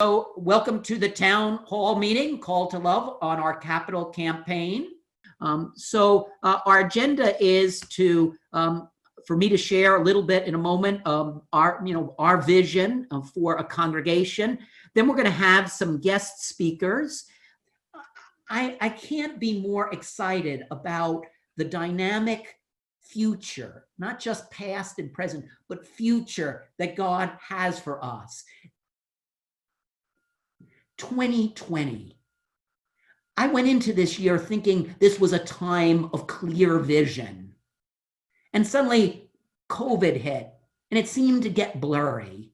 So welcome to the town hall meeting, Call to Love, on our capital campaign. Our agenda is for me to share a little bit in a moment our vision for a congregation. Then we're going to have some guest speakers. I can't be more excited about the dynamic future, not just past and present, but future that God has for us. 2020. I went into this year thinking this was a time of clear vision. And suddenly COVID hit and it seemed to get blurry.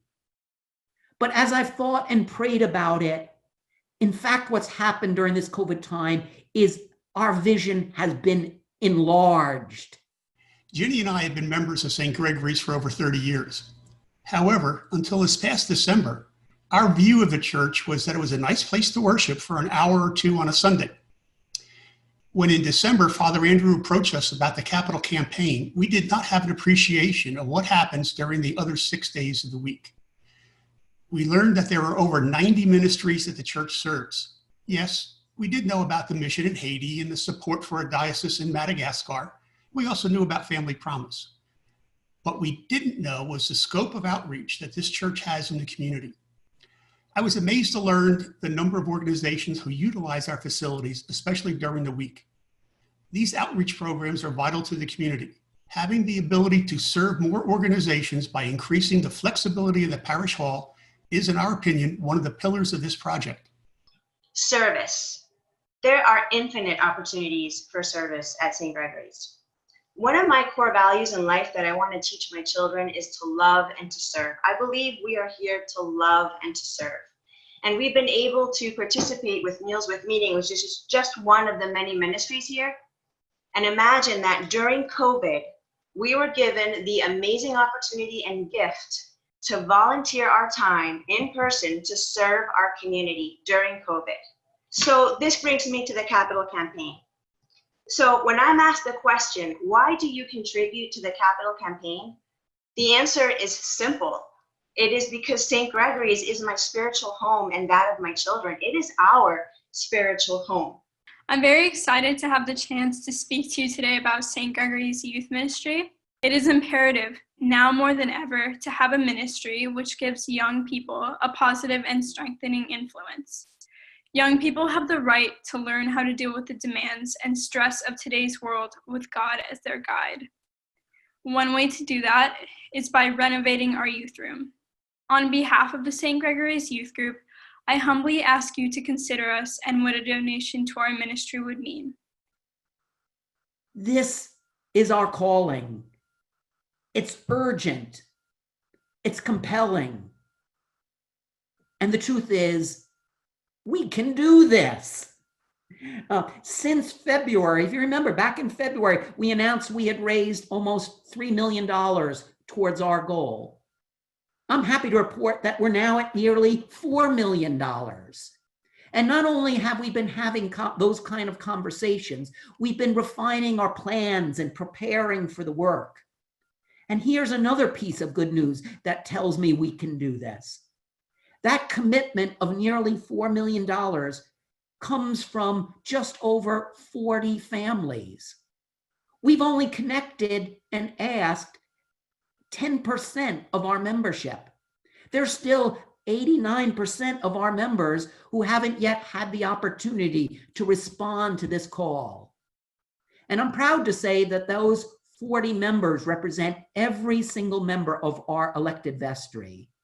But as I've thought and prayed about it, in fact, what's happened during this COVID time is our vision has been enlarged. Ginny and I have been members of St. Gregory's for over 30 years. However, until this past December, our view of the church was that it was a nice place to worship for an hour or two on a Sunday. When in December, Father Andrew approached us about the capital campaign, we did not have an appreciation of what happens during the other 6 days of the week. We learned that there are over 90 ministries that the church serves. Yes, we did know about the mission in Haiti and the support for a diocese in Madagascar. We also knew about Family Promise. What we didn't know was the scope of outreach that this church has in the community. I was amazed to learn the number of organizations who utilize our facilities, especially during the week. These outreach programs are vital to the community. Having the ability to serve more organizations by increasing the flexibility of the parish hall is, in our opinion, one of the pillars of this project. Service. There are infinite opportunities for service at St. Gregory's. One of my core values in life that I want to teach my children is to love and to serve. I believe we are here to love and to serve. And we've been able to participate with Meals with Meaning, which is just one of the many ministries here. And imagine that during COVID, we were given the amazing opportunity and gift to volunteer our time in person to serve our community during COVID. So this brings me to the capital campaign. So when I'm asked the question, why do you contribute to the capital campaign? The answer is simple. It is because St. Gregory's is my spiritual home and that of my children. It is our spiritual home. I'm very excited to have the chance to speak to you today about St. Gregory's Youth Ministry. It is imperative, now more than ever, to have a ministry which gives young people a positive and strengthening influence. Young people have the right to learn how to deal with the demands and stress of today's world with God as their guide. One way to do that is by renovating our youth room. On behalf of the St. Gregory's Youth Group, I humbly ask you to consider us and what a donation to our ministry would mean. This is our calling. It's urgent. It's compelling. And the truth is, we can do this. Since February, if you remember, back in February, we announced we had raised almost $3 million towards our goal. I'm happy to report that we're now at nearly $4 million. And not only have we been having those kind of conversations, we've been refining our plans and preparing for the work. And here's another piece of good news that tells me we can do this. That commitment of nearly $4 million comes from just over 40 families. We've only connected and asked 10% of our membership. There's still 89% of our members who haven't yet had the opportunity to respond to this call. And I'm proud to say that those 40 members represent every single member of our elected vestry.